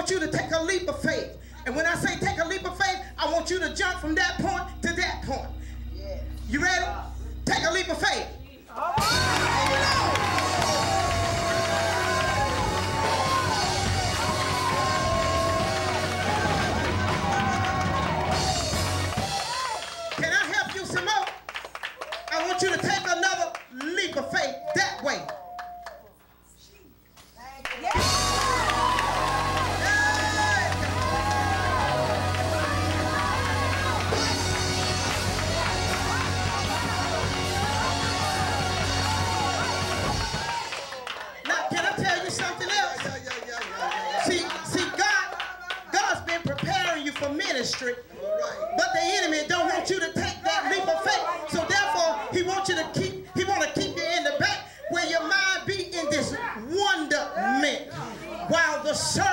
want you to take a leap of faith. And when I say take a leap of faith, I want you to jump from that point to that point. You ready? Take a leap of faith. Can I help you some more? I want you to take another leap of faith that way. For ministry, but the enemy don't want you to take that leap of faith. So therefore, he wants you to keep you in the back where your mind be in this wonderment while the servant